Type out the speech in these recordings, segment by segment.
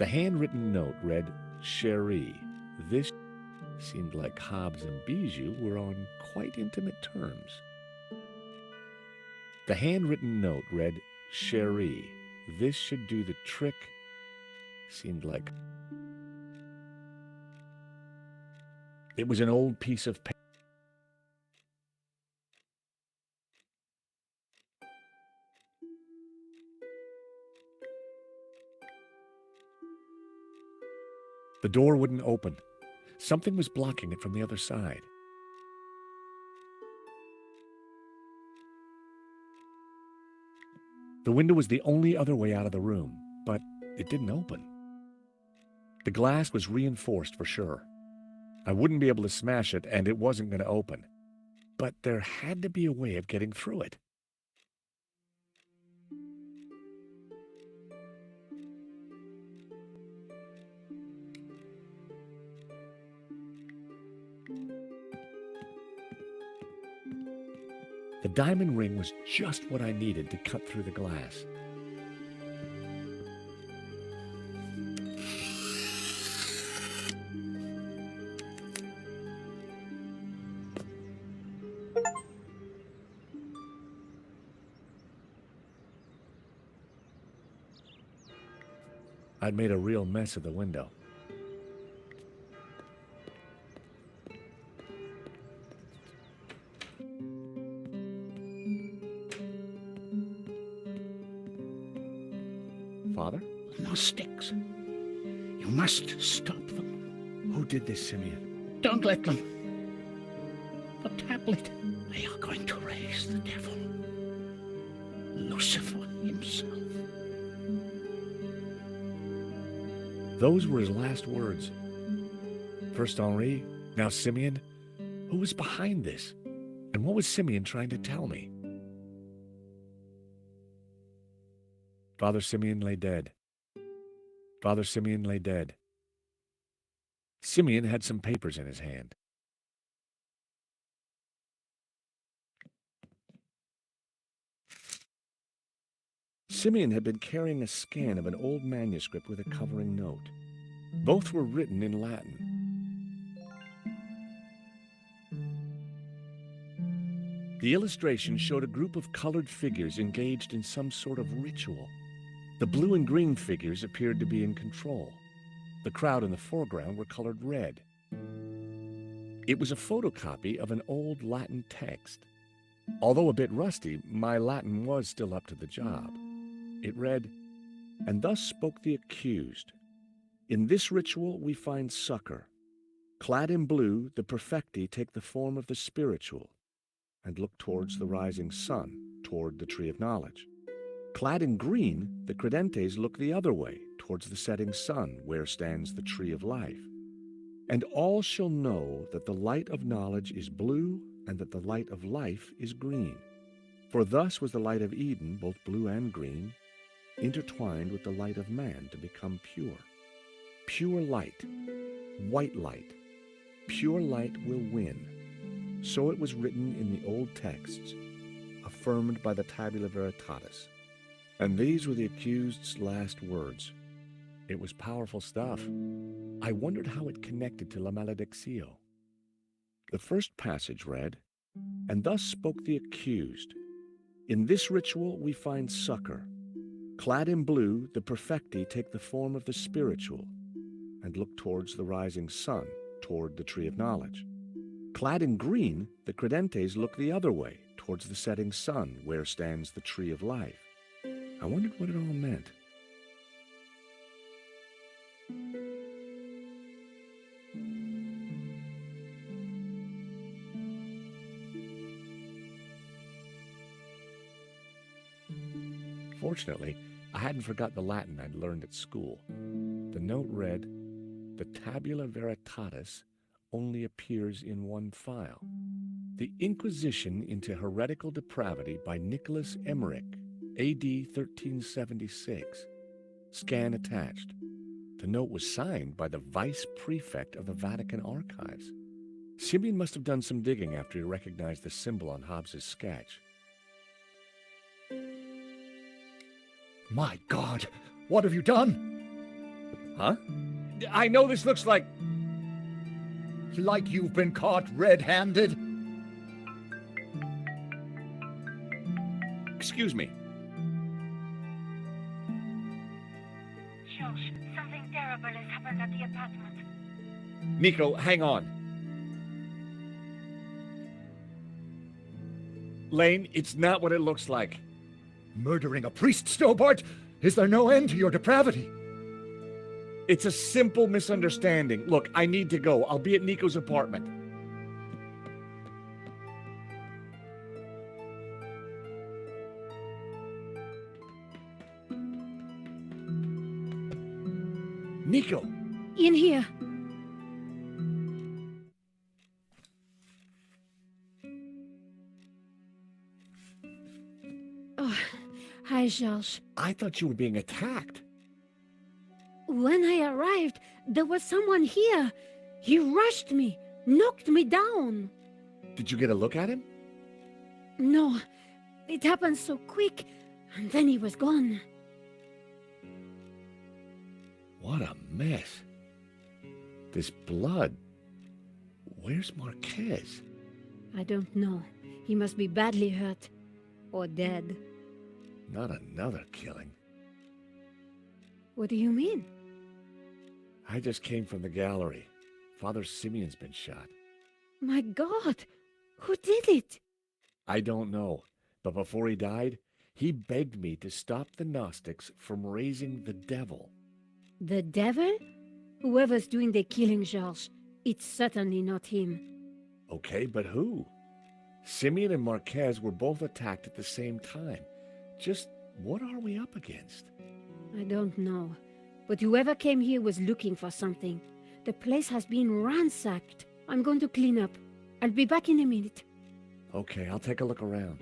The handwritten note read, Cherie. This seemed like Hobbs and Bijou were on quite intimate terms. The handwritten note read, Cherie. This should do the trick. Seemed like it was an old piece of paper. The door wouldn't open. Something was blocking it from the other side. The window was the only other way out of the room, but it didn't open. The glass was reinforced for sure. I wouldn't be able to smash it, and it wasn't going to open. But there had to be a way of getting through it. The diamond ring was just what I needed to cut through the glass. I'd made a real mess of the window. Father? No sticks. You must stop them. Who did this, Simeon? Don't let them. The tablet. They are going to raise the devil. Lucifer himself. Those were his last words. First Henri, now Simeon. Who was behind this? And what was Simeon trying to tell me? Father Simeon lay dead. Father Simeon lay dead. Simeon had some papers in his hand. Simeon had been carrying a scan of an old manuscript with a covering note. Both were written in Latin. The illustration showed a group of colored figures engaged in some sort of ritual. The blue and green figures appeared to be in control. The crowd in the foreground were colored red. It was a photocopy of an old Latin text. Although a bit rusty, my Latin was still up to the job. It read, "And thus spoke the accused. In this ritual we find succor. Clad in blue, the perfecti take the form of the spiritual and look towards the rising sun, toward the tree of knowledge. Clad in green, the credentes look the other way, towards the setting sun, where stands the tree of life. And all shall know that the light of knowledge is blue, and that the light of life is green. For thus was the light of Eden, both blue and green, intertwined with the light of man to become pure. Pure light, white light, pure light will win. So it was written in the old texts, affirmed by the Tabula Veritatis. And these were the accused's last words. It was powerful stuff. I wondered how it connected to La Maledictio. The first passage read, "And thus spoke the accused. In this ritual we find succor. Clad in blue, the perfecti take the form of the spiritual and look towards the rising sun, toward the tree of knowledge. Clad in green, the credentes look the other way, towards the setting sun, where stands the tree of life." I wondered what it all meant. Fortunately, I hadn't forgot the Latin I'd learned at school. The note read, "The Tabula Veritatis only appears in one file. The Inquisition into Heretical Depravity by Nicholas Emmerich, AD 1376. Scan attached." The note was signed by the Vice Prefect of the Vatican Archives. Simeon must have done some digging after he recognized the symbol on Hobbes's sketch. My God, what have you done? Huh? I know this looks like... Like you've been caught red-handed? Excuse me. Josh, something terrible has happened at the apartment. Nico, hang on. Lane, it's not what it looks like. Murdering a priest, Stobart? Is there no end to your depravity? It's a simple misunderstanding. Look, I need to go. I'll be at Nico's apartment. Nico! In here. Oh, hi, George. I thought you were being attacked. When I arrived, there was someone here. He rushed me, knocked me down. Did you get a look at him? No, it happened so quick, and then he was gone. What a mess. This blood. Where's Marquez? I don't know. He must be badly hurt. Or dead. Not another killing. What do you mean? I just came from the gallery. Father Simeon's been shot. My God! Who did it? I don't know, but before he died, he begged me to stop the Gnostics from raising the devil. The devil? Whoever's doing the killing, George, it's certainly not him. Okay, but who? Simeon and Marquez were both attacked at the same time. Just what are we up against? I don't know. But whoever came here was looking for something. The place has been ransacked. I'm going to clean up. I'll be back in a minute. Okay, I'll take a look around.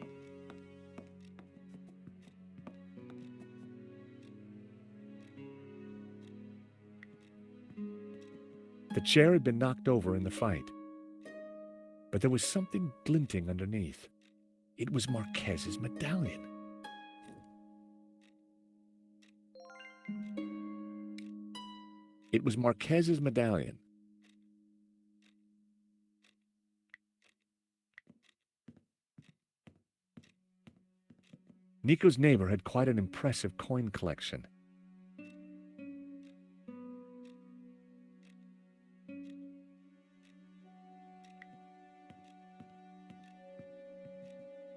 The chair had been knocked over in the fight. But there was something glinting underneath. It was Marquez's medallion. It was Marquez's medallion. Nico's neighbor had quite an impressive coin collection.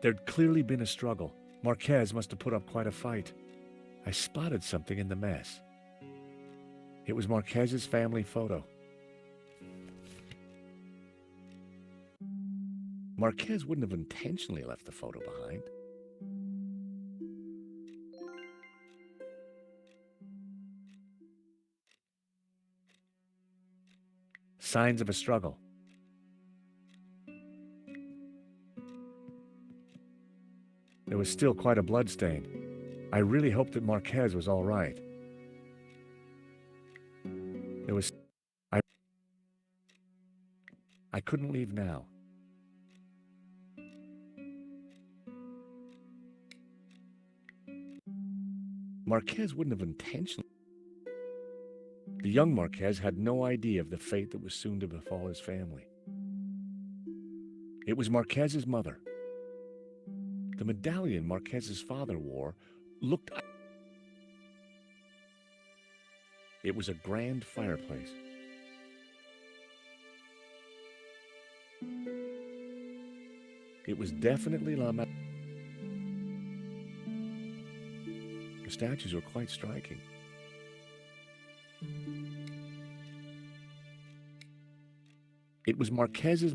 There'd clearly been a struggle. Marquez must have put up quite a fight. I spotted something in the mess. It was Marquez's family photo. Marquez wouldn't have intentionally left the photo behind. Signs of a struggle. There was still quite a bloodstain. I really hoped that Marquez was all right. There was... I couldn't leave now. Marquez wouldn't have intentionally... The young Marquez had no idea of the fate that was soon to befall his family. It was Marquez's mother. The medallion Marquez's father wore looked... It was a grand fireplace. It was definitely La Ma... The statues were quite striking. It was Marquez's...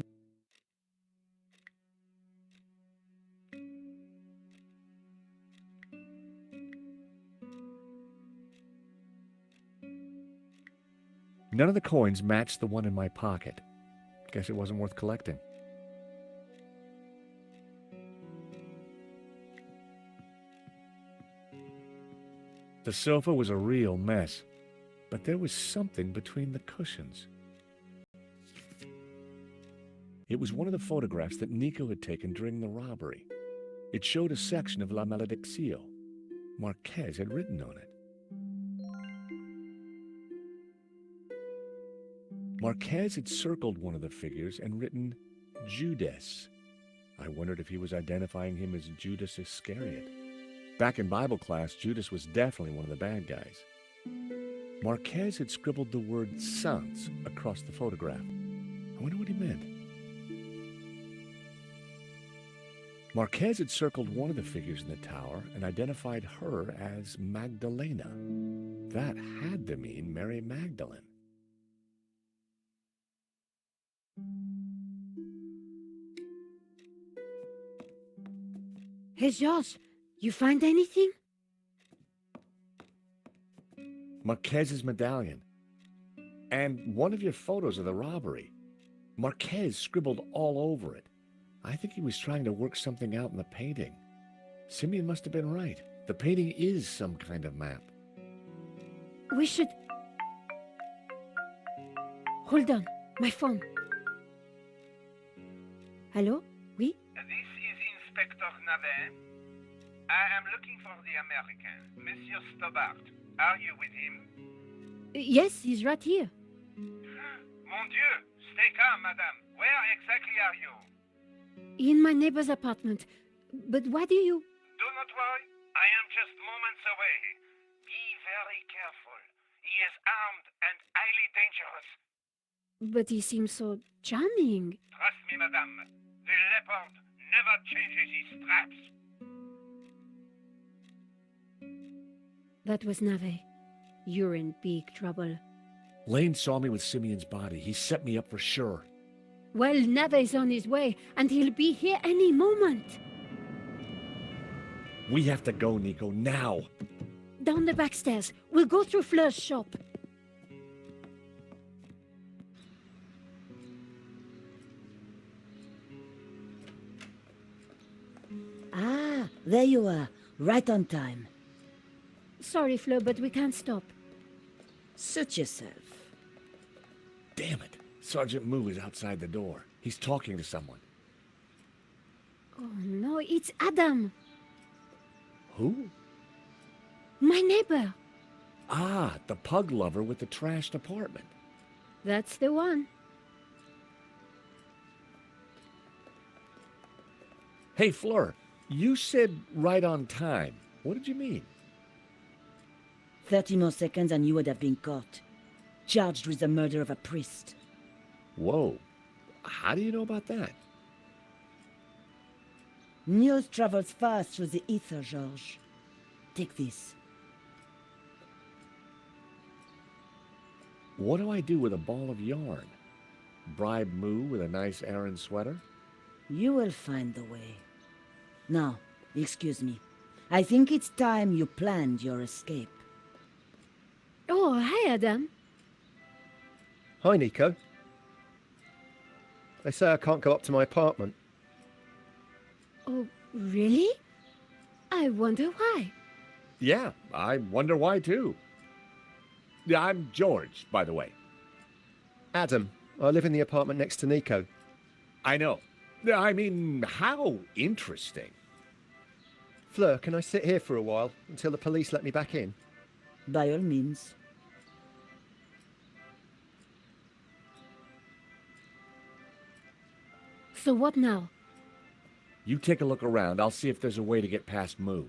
None of the coins matched the one in my pocket. Guess it wasn't worth collecting. The sofa was a real mess, but there was something between the cushions. It was one of the photographs that Nico had taken during the robbery. It showed a section of La Malediccio. Marquez had written on it. Marquez had circled one of the figures and written Judas. I wondered if he was identifying him as Judas Iscariot. Back in Bible class, Judas was definitely one of the bad guys. Marquez had scribbled the word Sans across the photograph. I wonder what he meant. Marquez had circled one of the figures in the tower and identified her as Magdalena. That had to mean Mary Magdalene. Hey, Josh, you find anything? Marquez's medallion. And one of your photos of the robbery. Marquez scribbled all over it. I think he was trying to work something out in the painting. Simeon must have been right. The painting is some kind of map. We should... Hold on, my phone. Hello? Oui? This is Inspector Navet. I am looking for the American, Monsieur Stobart. Are you with him? Yes, he's right here. Mon Dieu! Stay calm, madame. Where exactly are you? In my neighbor's apartment. But why do you... Do not worry. I am just moments away. Be very careful. He is armed and highly dangerous. But he seems so charming. Trust me, madame. The leopard never changes his straps. That was Nave. You're in big trouble. Lane saw me with Simeon's body. He set me up for sure. Well, Nave's on his way, and he'll be here any moment. We have to go, Nico, now. Down the back stairs. We'll go through Fleur's shop. Ah, there you are. Right on time. Sorry, Fleur, but we can't stop. Suit yourself. Damn it. Sergeant Moo is outside the door. He's talking to someone. Oh, no, it's Adam. Who? My neighbor. Ah, the pug lover with the trashed apartment. That's the one. Hey, Fleur, you said right on time. What did you mean? 30 more seconds and you would have been caught. Charged with the murder of a priest. Whoa. How do you know about that? News travels fast through the ether, Georges. Take this. What do I do with a ball of yarn? Bribe Moo with a nice Aran sweater? You will find the way. Now, excuse me. I think it's time you planned your escape. Oh, hi, Adam. Hi, Nico. They say I can't go up to my apartment. Oh, really? I wonder why. Yeah, I wonder why too. Yeah, I'm George, by the way. Adam, I live in the apartment next to Nico. I know. I mean, how interesting. Fleur, can I sit here for a while until the police let me back in? By all means. So what now? You take a look around. I'll see if there's a way to get past Moo.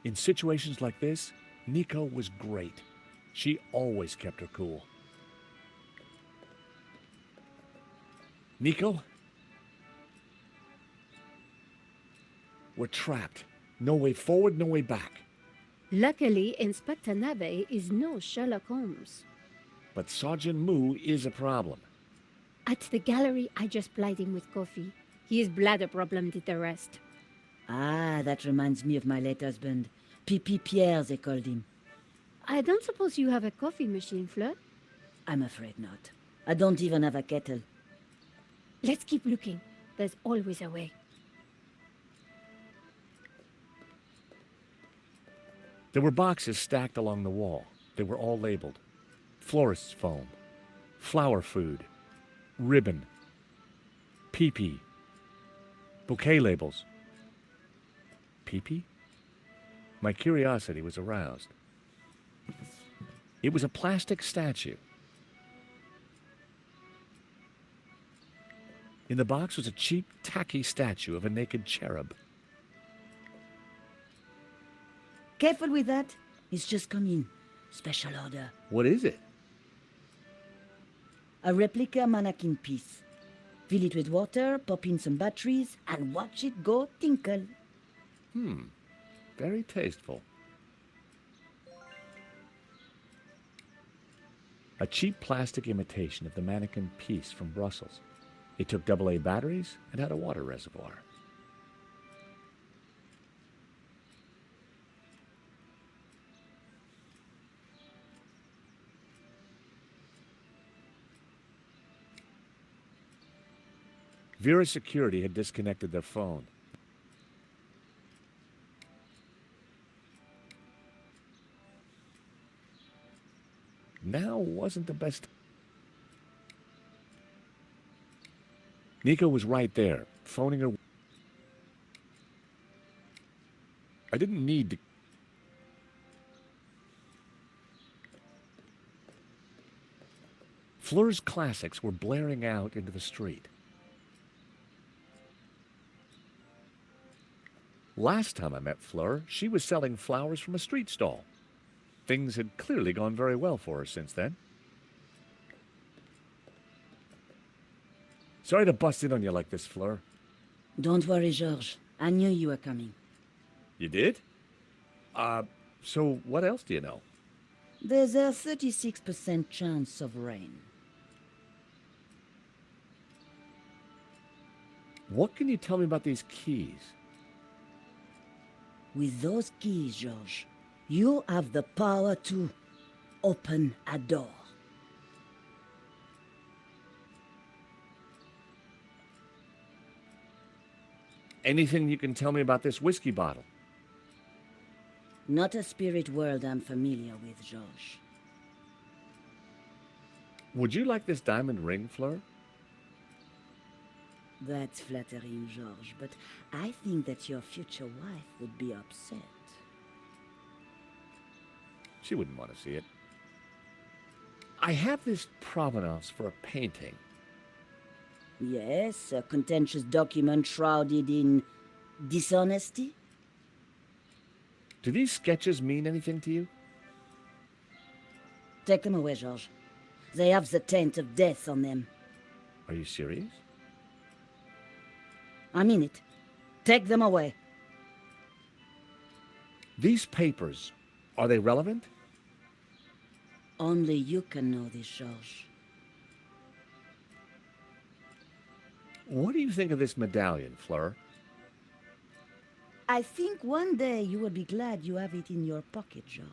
In situations like this, Nico was great. She always kept her cool. Nico? We're trapped. No way forward, no way back. Luckily, Inspector Nave is no Sherlock Holmes. but Sergeant Mu is a problem. At the gallery, I just plied him with coffee. His bladder problem did the rest. Ah, that reminds me of my late husband. Pipi Pierre, they called him. I don't suppose you have a coffee machine, Fleur? I'm afraid not. I don't even have a kettle. Let's keep looking. There's always a way. There were boxes stacked along the wall. They were all labeled. Florist's foam, flower food, ribbon, pee-pee, bouquet labels. Pee-pee? My curiosity was aroused. It was a plastic statue. In the box was a cheap, tacky statue of a naked cherub. Careful with that. It's just come in. Special order. What is it? A replica mannequin piece. Fill it with water, pop in some batteries, and watch it go tinkle. Very tasteful. A cheap plastic imitation of the mannequin piece from Brussels. It took AA batteries and had a water reservoir. Vera's security had disconnected their phone. Now wasn't the best. Nico was right there, phoning her. I didn't need to. Fleur's classics were blaring out into the street. Last time I met Fleur, she was selling flowers from a street stall. Things had clearly gone very well for her since then. Sorry to bust in on you like this, Fleur. Don't worry, Georges. I knew you were coming. You did? So what else do you know? There's a 36% chance of rain. What can you tell me about these keys? With those keys, Georges, you have the power to open a door. Anything you can tell me about this whiskey bottle? Not a spirit world I'm familiar with, Georges. Would you like this diamond ring, Fleur? That's flattering, Georges, but I think that your future wife would be upset. She wouldn't want to see it. I have this provenance for a painting. Yes, a contentious document shrouded in dishonesty? Do these sketches mean anything to you? Take them away, Georges. They have the taint of death on them. Are you serious? I mean it. Take them away. These papers, are they relevant? Only you can know this, Georges. What do you think of this medallion, Fleur? I think one day you will be glad you have it in your pocket, Georges.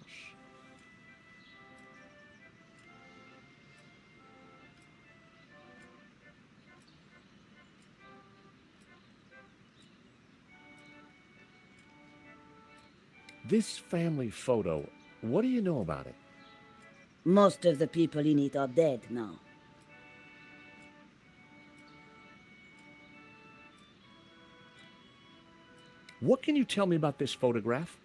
This family photo, what do you know about it? Most of the people in it are dead now. What can you tell me about this photograph?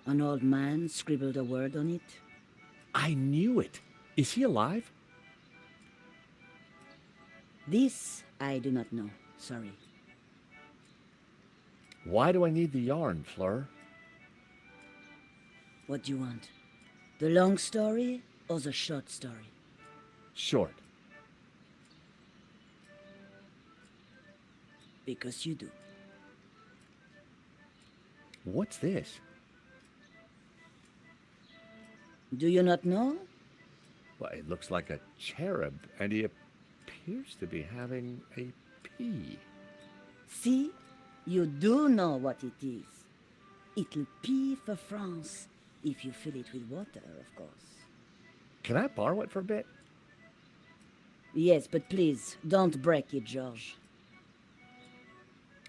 An old man scribbled a word on it. I knew it. Is he alive? This I do not know. Sorry. Why do I need the yarn, Fleur? What do you want? The long story or the short story? Short. Because you do. What's this? Do you not know? Well, it looks like a cherub, and he appears to be having a pea. See? You do know what it is. It'll pee for France, if you fill it with water, of course. Can I borrow it for a bit? Yes, but please, don't break it, George.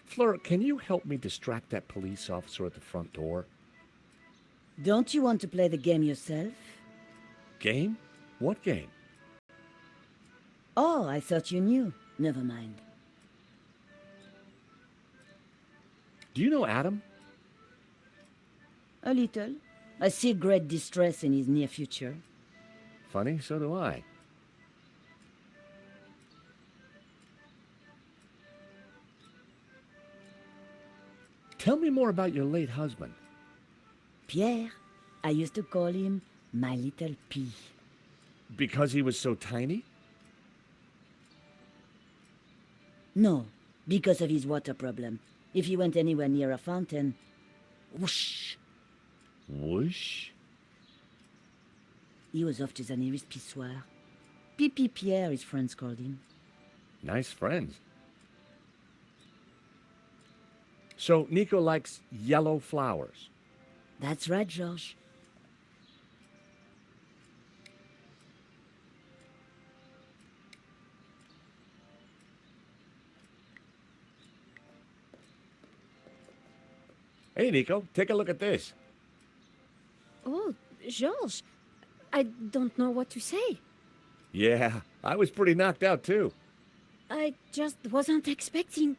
Fleur, can you help me distract that police officer at the front door? Don't you want to play the game yourself? Game? What game? Oh, I thought you knew. Never mind. Do you know Adam? A little. I see great distress in his near future. Funny, so do I. Tell me more about your late husband. Pierre, I used to call him my little pea. Because he was so tiny? No, because of his water problem. If he went anywhere near a fountain, whoosh, Whoosh? he was off to the nearest pissoir. Pipi Pierre, his friends called him. Nice friends. So Nico likes yellow flowers. That's right, Georges. Hey, Nico, take a look at this. Oh, Georges, I don't know what to say. Yeah, I was pretty knocked out, too. I just wasn't expecting.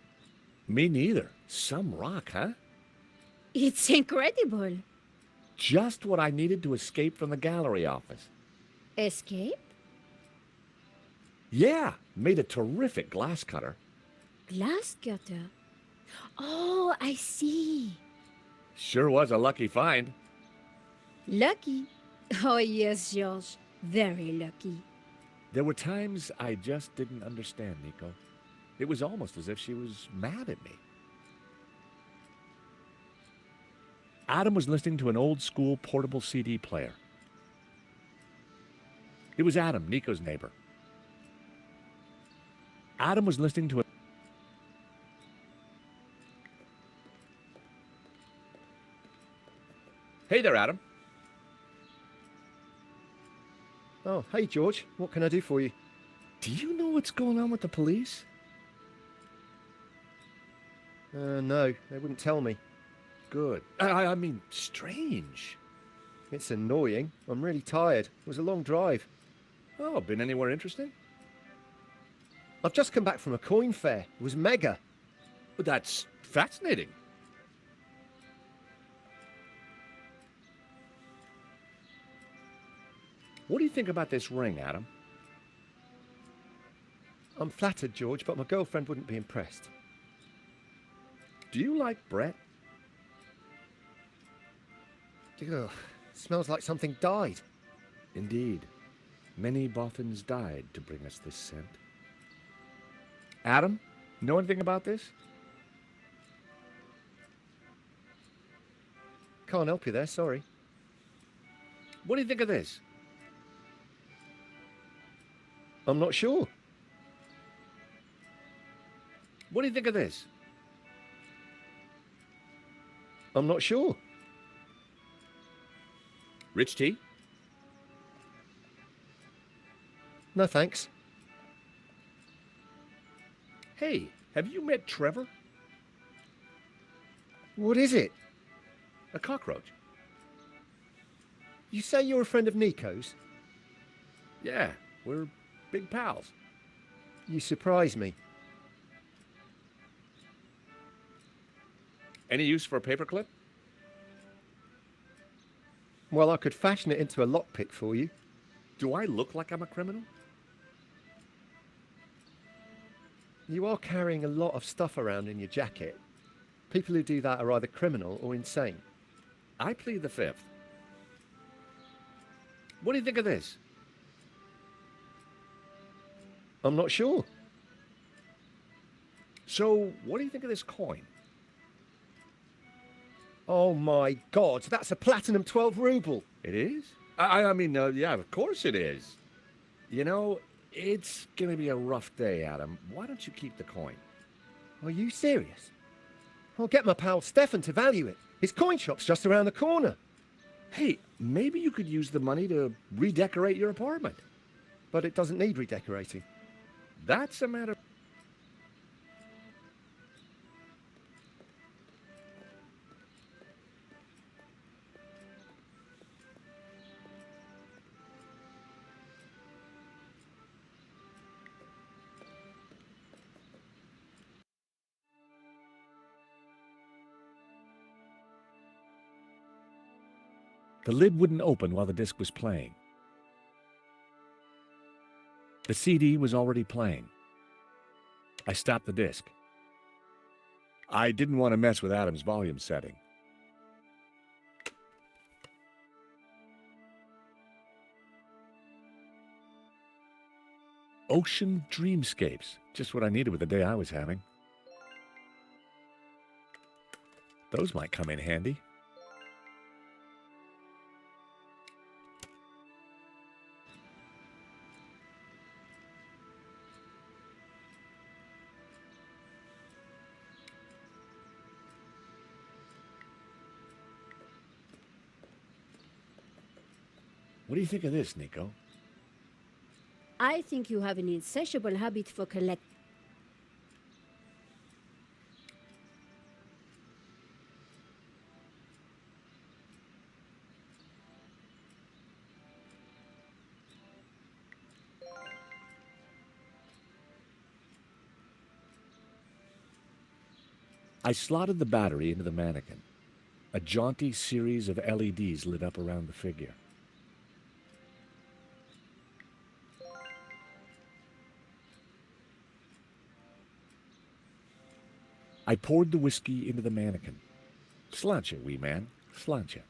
Me neither. Some rock, huh? It's incredible. Just what I needed to escape from the gallery office. Escape? Yeah, made a terrific glass cutter. Glass cutter. Oh, I see. Sure was a lucky find. Lucky. Oh, yes, Georges. Very lucky. There were times I just didn't understand, Nico. It was almost as if she was mad at me. Adam was listening to an old-school portable CD player. It was Adam, Nico's neighbor. Adam was listening to a... Hey there, Adam. Oh, hey, George. What can I do for you? Do you know what's going on with the police? No, they wouldn't tell me. Good. I mean, strange. It's annoying. I'm really tired. It was a long drive. Oh, been anywhere interesting? I've just come back from a coin fair. It was mega. Well, that's fascinating. What do you think about this ring, Adam? I'm flattered, George, but my girlfriend wouldn't be impressed. Do you like Brett? Ugh, smells like something died. Indeed. Many boffins died to bring us this scent. Adam, know anything about this? Can't help you there, sorry. What do you think of this? I'm not sure. What do you think of this? I'm not sure. Rich tea? No thanks. Hey, have you met Trevor? What is it? A cockroach. You say you're a friend of Nico's? Yeah, we're big pals. You surprise me. Any use for a paperclip? Well, I could fashion it into a lockpick for you. Do I look like I'm a criminal? You are carrying a lot of stuff around in your jacket. People who do that are either criminal or insane. I plead the fifth. What do you think of this? I'm not sure. So, what do you think of this coin? Oh my God, that's a platinum 12 ruble. It is? I mean, yeah, of course it is. You know, it's gonna be a rough day, Adam. Why don't you keep the coin? Are you serious? I'll get my pal Stefan to value it. His coin shop's just around the corner. Hey, maybe you could use the money to redecorate your apartment. But it doesn't need redecorating. That's a matter... The lid wouldn't open while the disc was playing. The CD was already playing. I stopped the disc. I didn't want to mess with Adam's volume setting. Ocean Dreamscapes. Just what I needed with the day I was having. Those might come in handy. What do you think of this, Nico? I think you have an insatiable habit for collect. I slotted the battery into the mannequin. A jaunty series of LEDs lit up around the figure. I poured the whiskey into the mannequin. Sláinte, wee man, sláinte.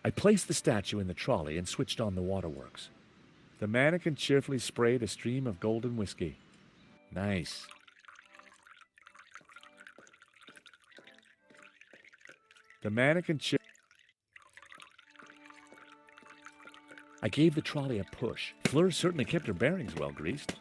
I placed the statue in the trolley and switched on the waterworks. The mannequin cheerfully sprayed a stream of golden whiskey. Nice. The mannequin I gave the trolley a push. Fleur certainly kept her bearings well greased.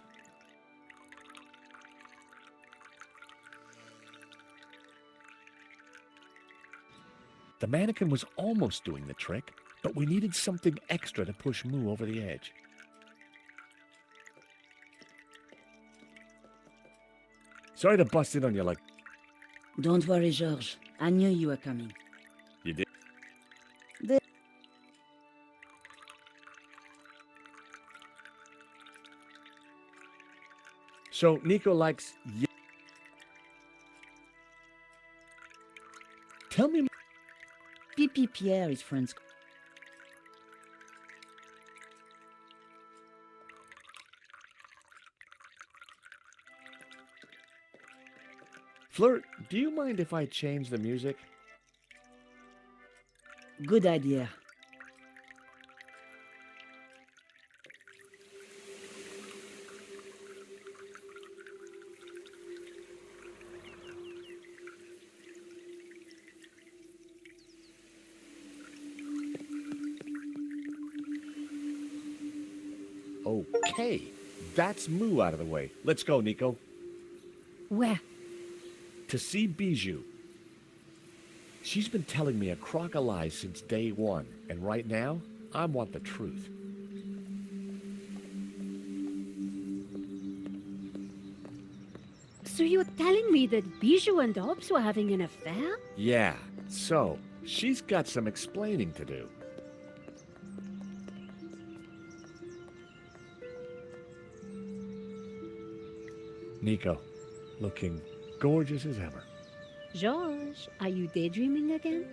The mannequin was almost doing the trick, but we needed something extra to push Moo over the edge. Sorry to bust in on you like... Don't worry, George. I knew you were coming. You did? So, Nico likes... Tell me... Pipi Pierre is friends. Fleur, do you mind if I change the music? Good idea. Okay, that's Moo out of the way. Let's go, Nico. Where? To see Bijou. She's been telling me a crock of lies since day one, and right now, I want the truth. So you're telling me that Bijou and Hobbs were having an affair? Yeah, so, she's got some explaining to do. Nico, looking gorgeous as ever. George, are you daydreaming again?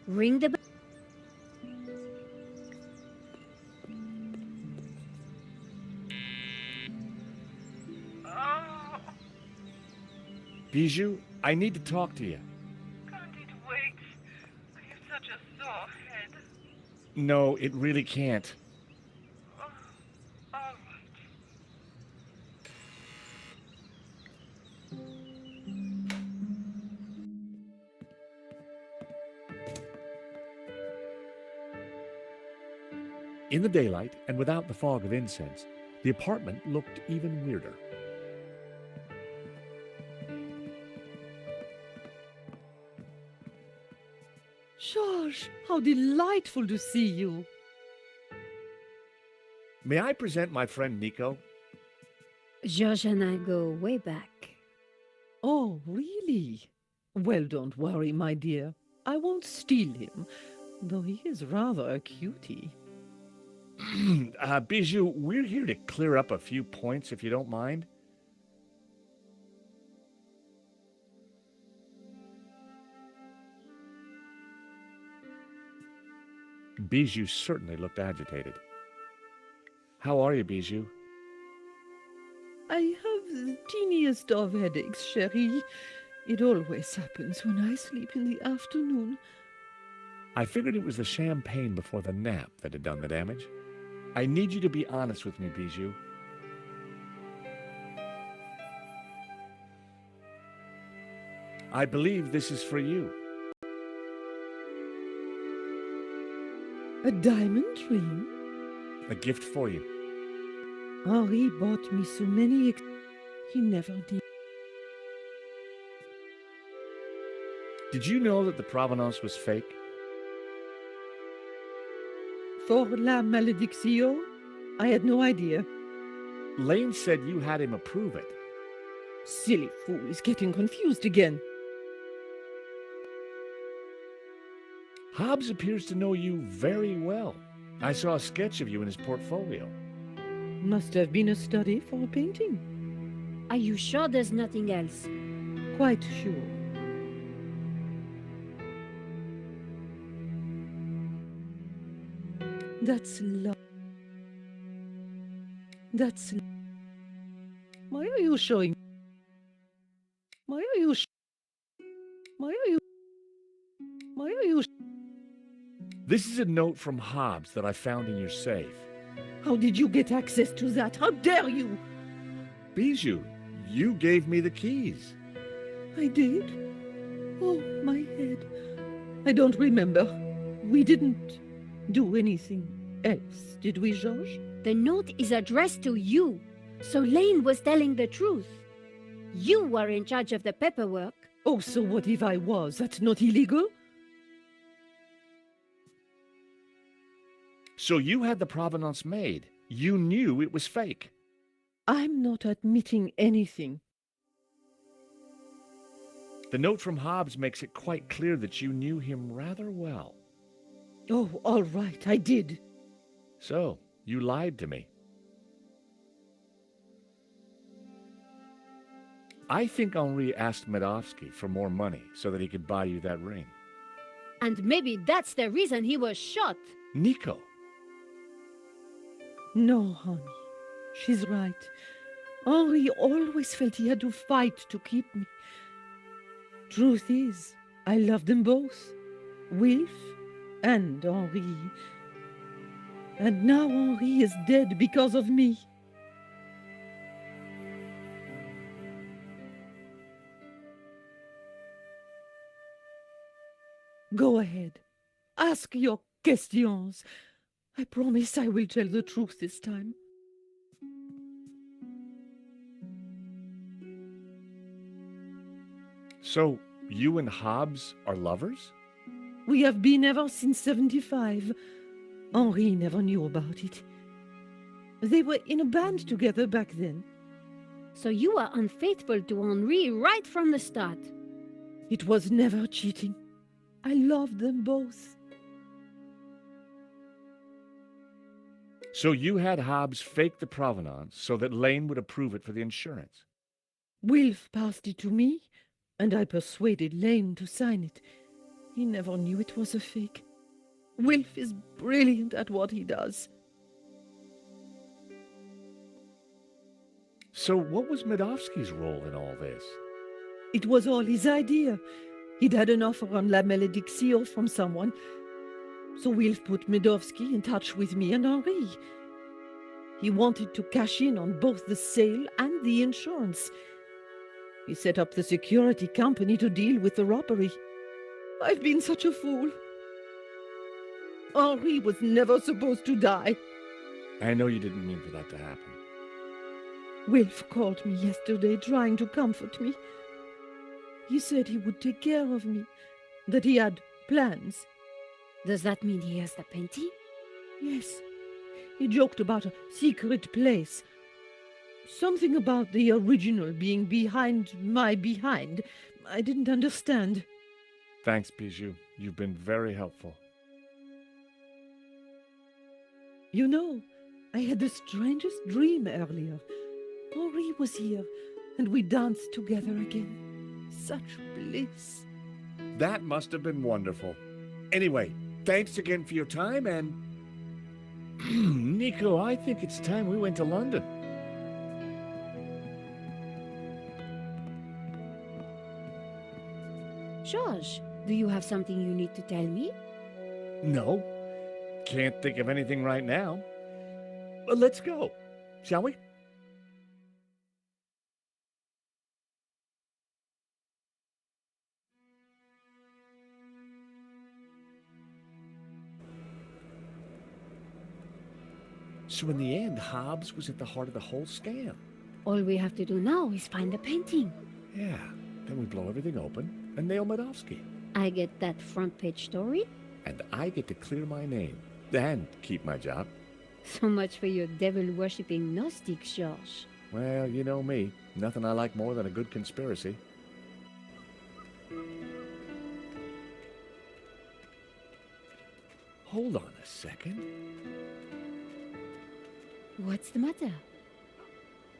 Ring the bell. Oh, Bijou, I need to talk to you. can't it wait? I have such a sore head. No, it really can't. Oh, all right. In the daylight, and without the fog of incense, the apartment looked even weirder. George, how delightful to see you. May I present my friend Nico? George and I go way back. Oh, really? Well, don't worry, my dear. I won't steal him, though he is rather a cutie. Bijou, we're here to clear up a few points, if you don't mind. Bijou certainly looked agitated. How are you, Bijou? I have the teeniest of headaches, chérie. It always happens when I sleep in the afternoon. I figured it was the champagne before the nap that had done the damage. I need you to be honest with me, Bijou. I believe this is for you. A diamond ring? A gift for you. Henri bought me so many he never did. Did you know that the provenance was fake? For la malédiction? I had no idea. Lane said you had him approve it. Silly fool is getting confused again. Hobbs appears to know you very well. I saw a sketch of you in his portfolio. Must have been a study for a painting. Are you sure there's nothing else? Quite sure. That's love. That's... Why are you showing... Why are you... Why are you... Why are you... This is a note from Hobbs that I found in your safe. How did you get access to that? How dare you? Bijou, you gave me the keys. I did? Oh, my head. I don't remember. We didn't do anything else, did we, Georges? The note is addressed to you, so Lane was telling the truth. You were in charge of the paperwork. Oh, so what if I was? That's not illegal? So you had the provenance made. You knew it was fake. I'm not admitting anything. The note from Hobbs makes it quite clear that you knew him rather well. Oh, all right, I did. So, you lied to me. I think Henri asked Medovsky for more money so that he could buy you that ring. And maybe that's the reason he was shot. Nico. No, honey. She's right. Henri always felt he had to fight to keep me. Truth is, I love them both. Wilf and Henri. And now Henri is dead because of me. Go ahead. Ask your questions. I promise I will tell the truth this time. So, you and Hobbs are lovers? We have been ever since 75. Henri never knew about it. They were in a band together back then. So you were unfaithful to Henri right from the start. It was never cheating. I loved them both. So you had Hobbs fake the provenance so that Lane would approve it for the insurance? Wilf passed it to me, and I persuaded Lane to sign it. He never knew it was a fake. Wilf is brilliant at what he does. So what was Medovsky's role in all this? It was all his idea. He'd had an offer on La Malédiction from someone. So Wilf put Medovsky in touch with me and Henri. He wanted to cash in on both the sale and the insurance. He set up the security company to deal with the robbery. I've been such a fool. Henri was never supposed to die. I know you didn't mean for that to happen. Wilf called me yesterday trying to comfort me. He said he would take care of me, that he had plans. Does that mean he has the painting? Yes, he joked about a secret place. Something about the original being behind my behind. I didn't understand. Thanks, Bijou. You've been very helpful. You know, I had the strangest dream earlier. Henri was here, and we danced together again. Such bliss. That must have been wonderful. Anyway, thanks again for your time, and... Nico, I think it's time we went to London. George, do you have something you need to tell me? No. Can't think of anything right now. Well, let's go, shall we? So in the end, Hobbs was at the heart of the whole scam. All we have to do now is find the painting. Yeah, then we blow everything open and nail Medovsky. I get that front page story. And I get to clear my name and keep my job. So much for your devil-worshipping Gnostic, George. Well, you know me. Nothing I like more than a good conspiracy. Hold on a second. What's the matter?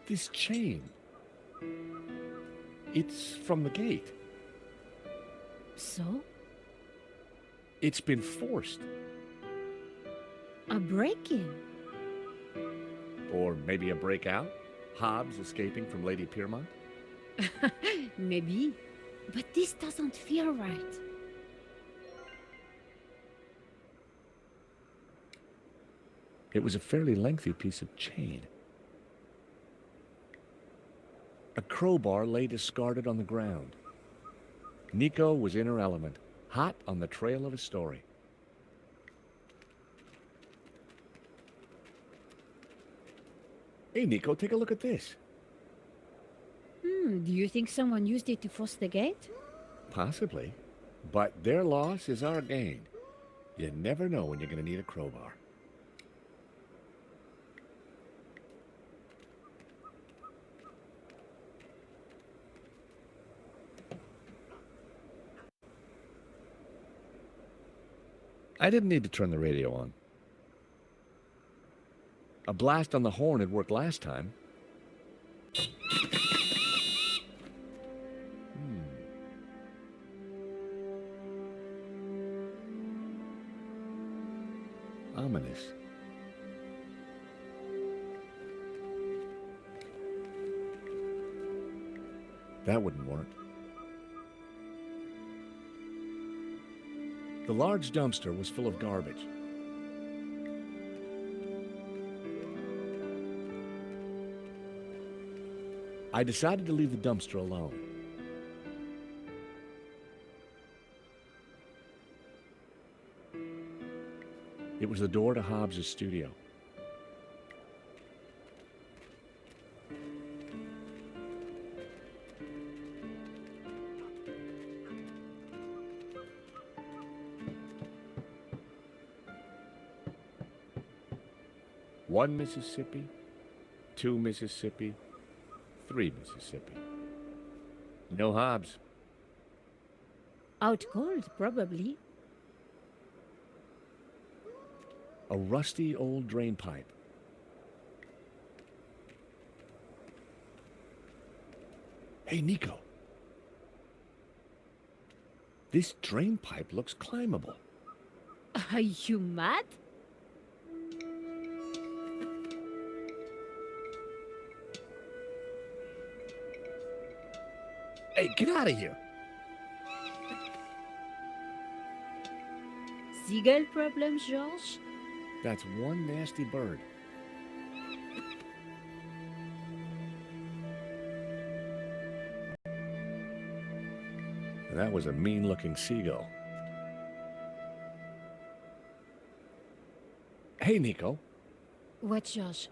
This chain. It's from the gate. So? It's been forced. A break-in? Or maybe a breakout? Hobbs escaping from Lady Piermont? Maybe. But this doesn't feel right. It was a fairly lengthy piece of chain. A crowbar lay discarded on the ground. Nico was in her element, hot on the trail of a story. Hey, Nico, take a look at this. Do you think someone used it to force the gate? Possibly. But their loss is our gain. You never know when you're going to need a crowbar. I didn't need to turn the radio on. A blast on the horn had worked last time. Ominous. That wouldn't work. The large dumpster was full of garbage. I decided to leave the dumpster alone. It was the door to Hobbs' studio. One Mississippi, 2 Mississippi, 3 Mississippi. No Hobbs. Out cold, probably. A rusty old drain pipe. Hey, Nico. This drain pipe looks climbable. Are you mad? Hey, get out of here. Seagull problem, George? That's one nasty bird. That was a mean-looking seagull. Hey, Nico. What, Josh?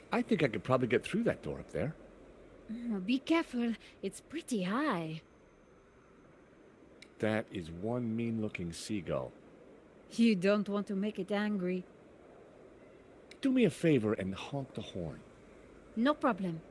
I think I could probably get through that door up there. Oh, be careful. It's pretty high. That is one mean-looking seagull. You don't want to make it angry. Do me a favor and honk the horn. No problem.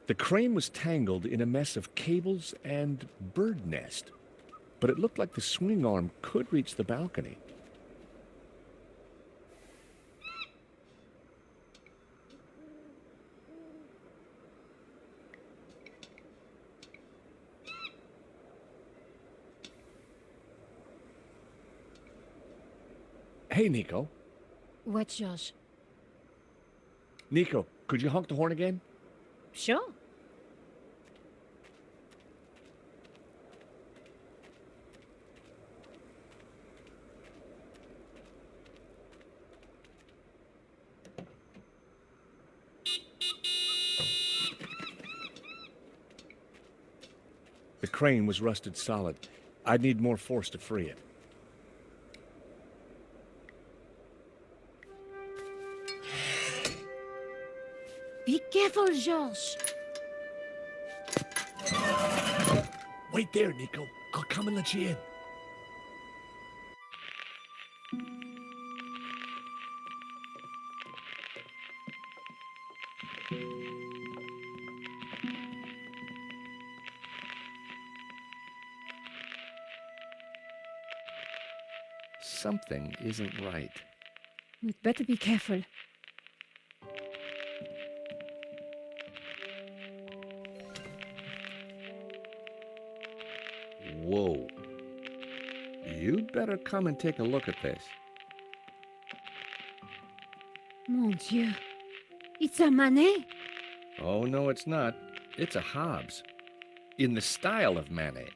The crane was tangled in a mess of cables and bird nest, but it looked like the swing arm could reach the balcony. Hey, Nico. What, Josh? Nico, could you honk the horn again? Sure. The crane was rusted solid. I'd need more force to free it. Be careful, Josh. Wait there, Nico. I'll come and let you in. Something isn't right. We'd better be careful. Whoa. You'd better come and take a look at this. Mon Dieu. It's a Manet. Oh, no, it's not. It's a Hobbes. In the style of Manet.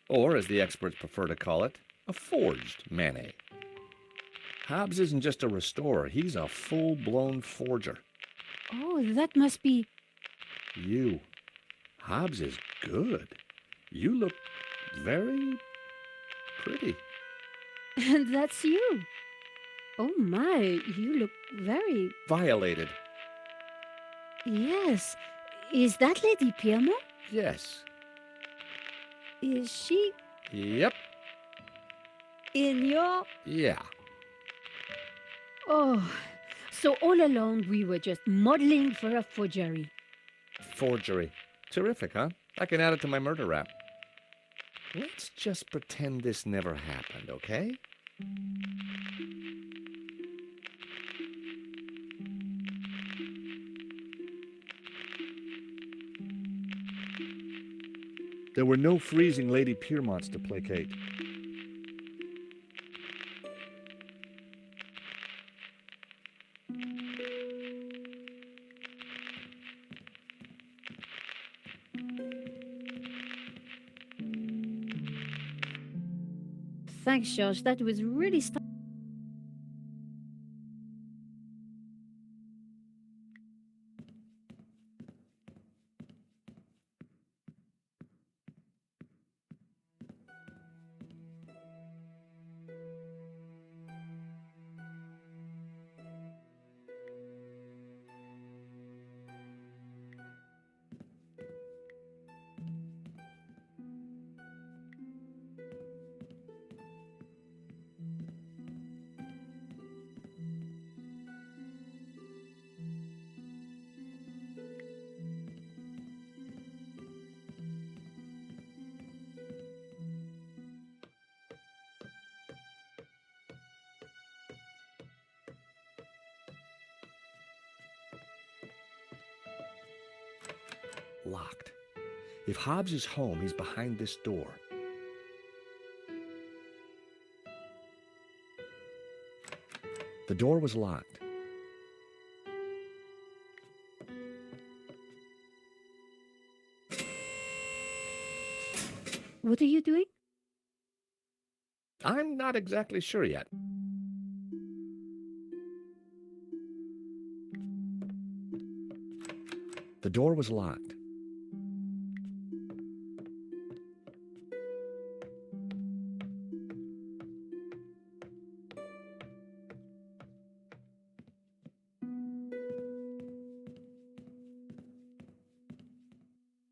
Or, as the experts prefer to call it, a forged Manet. Hobbes isn't just a restorer, he's a full-blown forger. Oh, that must be... You. Hobbes is good. You look very pretty. And that's you. Oh my, you look very... Violated. Yes. Is that Lady Piermont? Yes. Is she Yep. in your... Yeah. Oh, so all along we were just modeling for a forgery. Forgery. Terrific, huh? I can add it to my murder rap. Let's just pretend this never happened, okay? There were no freezing Lady Piermonts to placate. Thanks, Josh. That was really... Locked. If Hobbes is home, he's behind this door. The door was locked. What are you doing? I'm not exactly sure yet. The door was locked.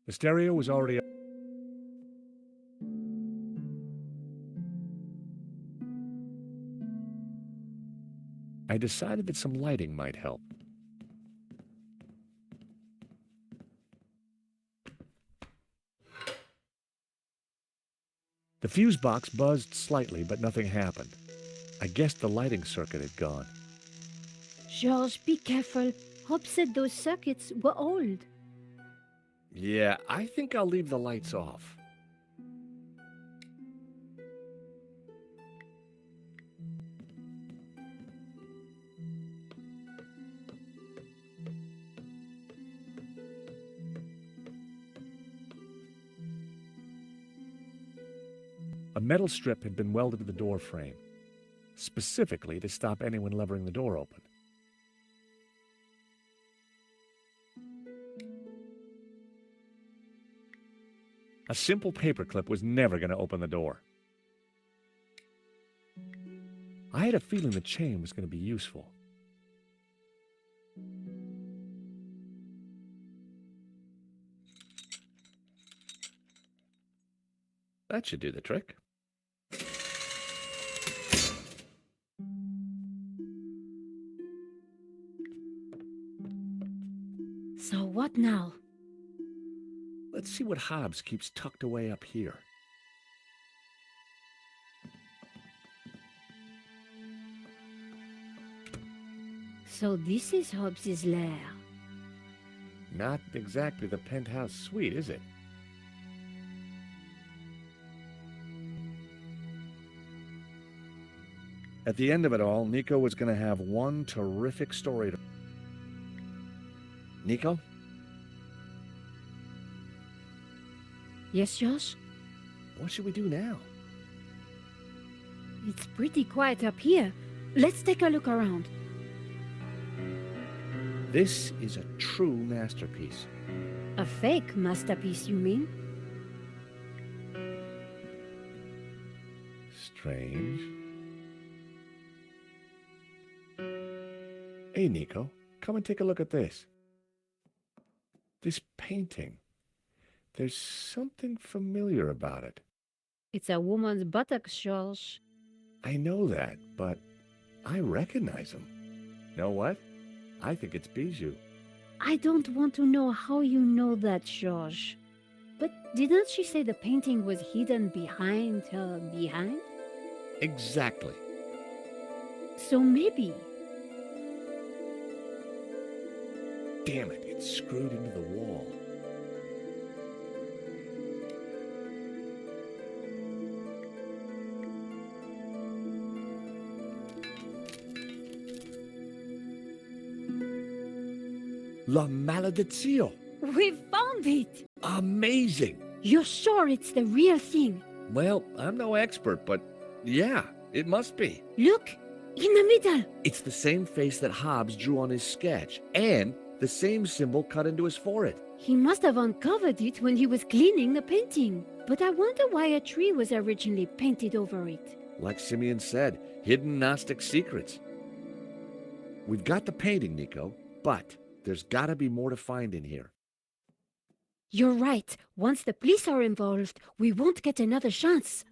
The stereo was already up. I decided that some lighting might help. The fuse box buzzed slightly, but nothing happened. I guessed the lighting circuit had gone. George, be careful. Hope said those circuits were old. Yeah, I think I'll leave the lights off. A metal strip had been welded to the door frame, specifically to stop anyone levering the door open. A simple paperclip was never going to open the door. I had a feeling the chain was going to be useful. That should do the trick. So what now? Let's see what Hobbs keeps tucked away up here. So this is Hobbs's lair. Not exactly the penthouse suite, is it? At the end of it all, Nico was going to have one terrific story to... Nico? Yes, Josh? What should we do now? It's pretty quiet up here. Let's take a look around. This is a true masterpiece. A fake masterpiece, you mean? Strange. Hey, Nico, come and take a look at this. This painting. There's something familiar about it. It's a woman's buttocks, George. I know that, but I recognize them. Know what? I think it's Bijou. I don't want to know how you know that, George. But didn't she say the painting was hidden behind her behind? Exactly. So maybe. Damn it, it's screwed into the wall. La Maledizio! We found it! Amazing! You're sure it's the real thing? Well, I'm no expert, but yeah, it must be. Look! In the middle! It's the same face that Hobbs drew on his sketch, and the same symbol cut into his forehead. He must have uncovered it when he was cleaning the painting. But I wonder why a tree was originally painted over it. Like Simeon said, hidden Gnostic secrets. We've got the painting, Nico, but there's gotta be more to find in here. You're right. Once the police are involved, we won't get another chance.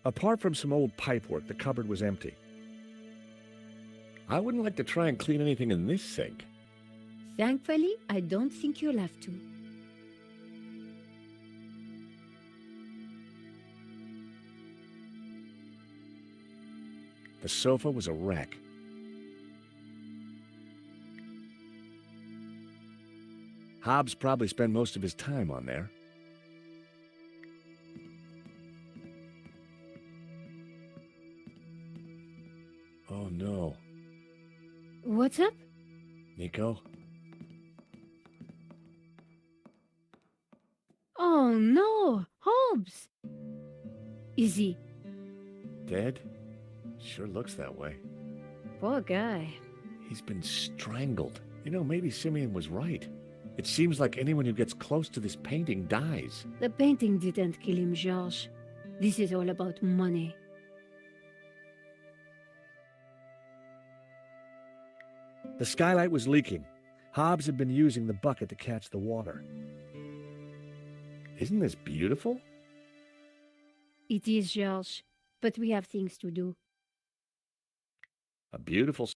Apart from some old pipework, the cupboard was empty. I wouldn't like to try and clean anything in this sink. Thankfully, I don't think you'll have to. The sofa was a wreck. Hobbs probably spent most of his time on there. Oh no. What's up? Nico? Oh Oh no, Hobbs! Is he? Dead? Sure looks that way. Poor guy. He's been strangled. You know, maybe Simeon was right. It seems like anyone who gets close to this painting dies. The painting didn't kill him, George. This is all about money. The skylight was leaking. Hobbs had been using the bucket to catch the water. Isn't this beautiful? It is, George, but we have things to do. A beautiful...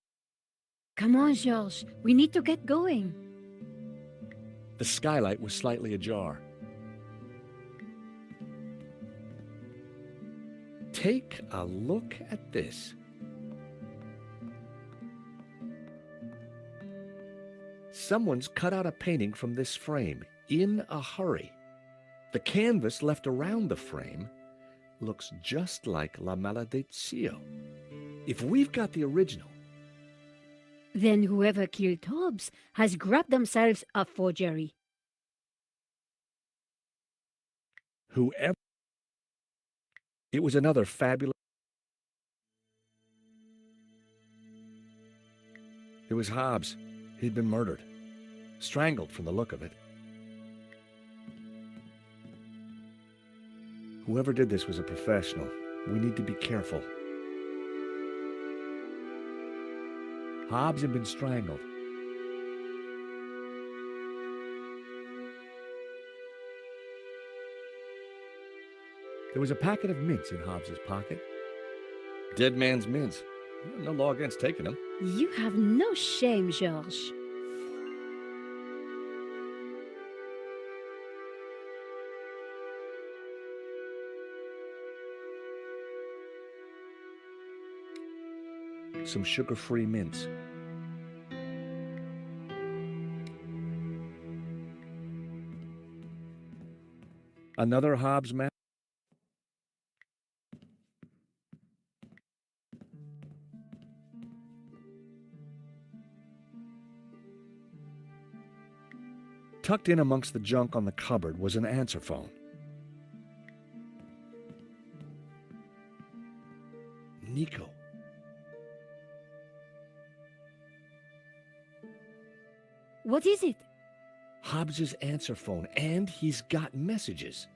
Come on, George. We need to get going. The skylight was slightly ajar. Take a look at this. Someone's cut out a painting from this frame in a hurry. The canvas left around the frame looks just like La Maledizio. If we've got the original, Then whoever killed Hobbs has grabbed themselves a forgery. whoever... It was another fabulous... It was Hobbs. He'd been murdered. Strangled from the look of it. Whoever did this was a professional. We need to be careful. Hobbs had been strangled. There was a packet of mints in Hobbs's pocket. Dead man's mints. No law against taking them. You have no shame, George. Some sugar-free mints. Another Hobbs map. Tucked in amongst the junk on the cupboard was an answer phone. Nico. What is it? Hobbs's answer phone, and he's got messages.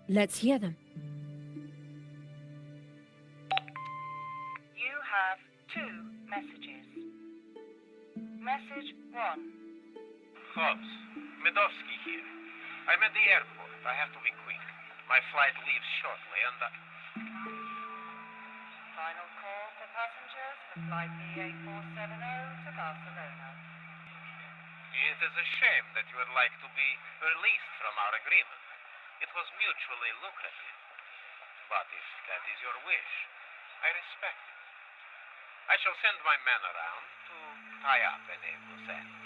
Let's hear them. You have 2 messages. Message 1. Hobbs, Medovsky here. I'm at the airport. I have to be quick. My flight leaves shortly, and Final call for passengers for flight B8470 to Barcelona. it is a shame that you would like to be released from our agreement. It was mutually lucrative. But if that is your wish, I respect it. I shall send my men around to tie up any loose ends.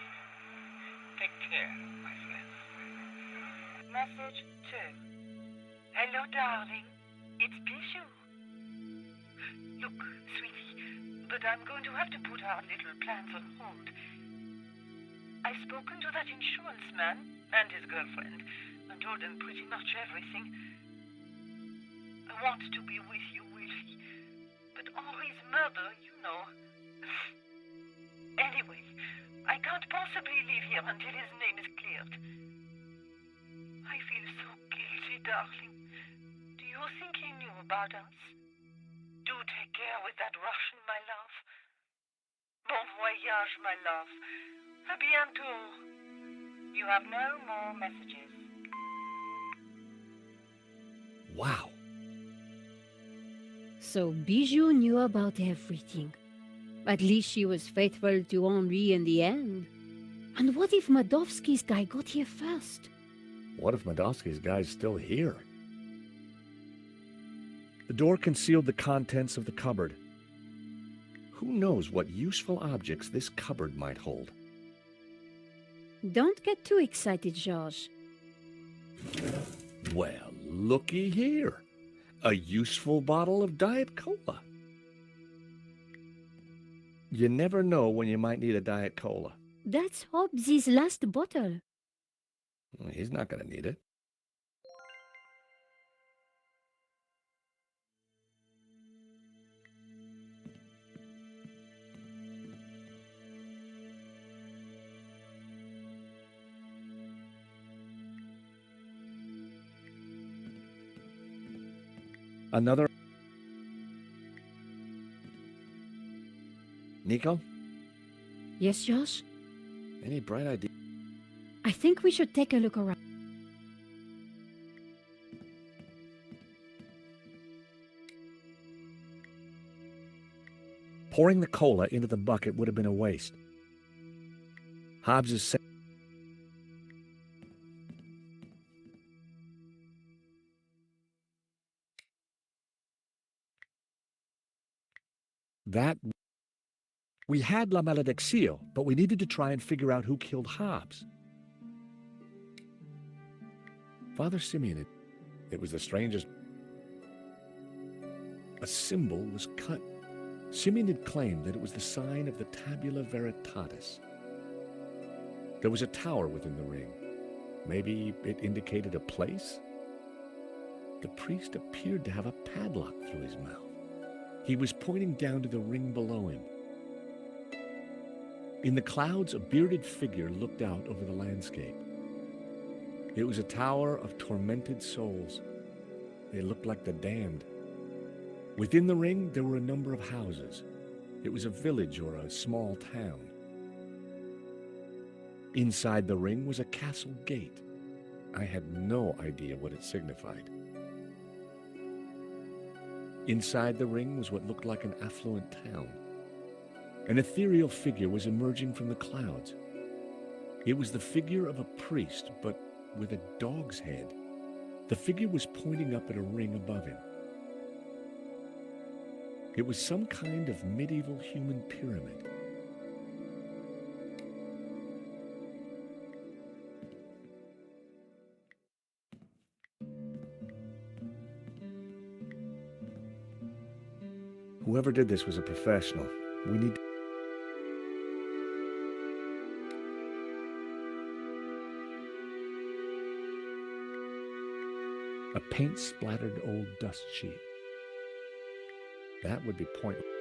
Take care, my friend. Message 2. Hello, darling. It's Bijou. Look, sweetie, but I'm going to have to put our little plans on hold. I've spoken to that insurance man and his girlfriend and told them pretty much everything. I want to be with you, Wilfie, but Henri's murder, you know. Anyway, I can't possibly leave here until his name is cleared. I feel so guilty, darling. Do you think he knew about us? Do take care with that Russian, my love. Bon voyage, my love. À bientôt. You have no more messages. Wow. So Bijou knew about everything. At least she was faithful to Henri in the end. And what if Madovsky's guy got here first? What if Medovsky's guy's still here? The door concealed the contents of the cupboard. Who knows what useful objects this cupboard might hold? Don't get too excited, George. Well, looky here. A useful bottle of Diet Cola. You never know when you might need a Diet Cola. That's Hobbs's last bottle. He's not going to need it. Another... Nico? Yes, Josh? Any bright idea? I think we should take a look around. Pouring the cola into the bucket would have been a waste. Hobbs is saying... That... We had La Malediccio, but we needed to try and figure out who killed Hobbs. Father Simeon, it was the strangest... A symbol was cut. Simeon had claimed that it was the sign of the Tabula Veritatis. There was a tower within the ring. Maybe it indicated a place? The priest appeared to have a padlock through his mouth. He was pointing down to the ring below him. In the clouds, a bearded figure looked out over the landscape. It was a tower of tormented souls. They looked like the damned. Within the ring, there were a number of houses. It was a village or a small town. Inside the ring was a castle gate. I had no idea what it signified. Inside the ring was what looked like an affluent town. An ethereal figure was emerging from the clouds. It was the figure of a priest, but with a dog's head. The figure was pointing up at a ring above him. It was some kind of medieval human pyramid. Whoever did this was a professional. We need... A paint-splattered old dust sheet. That would be pointless.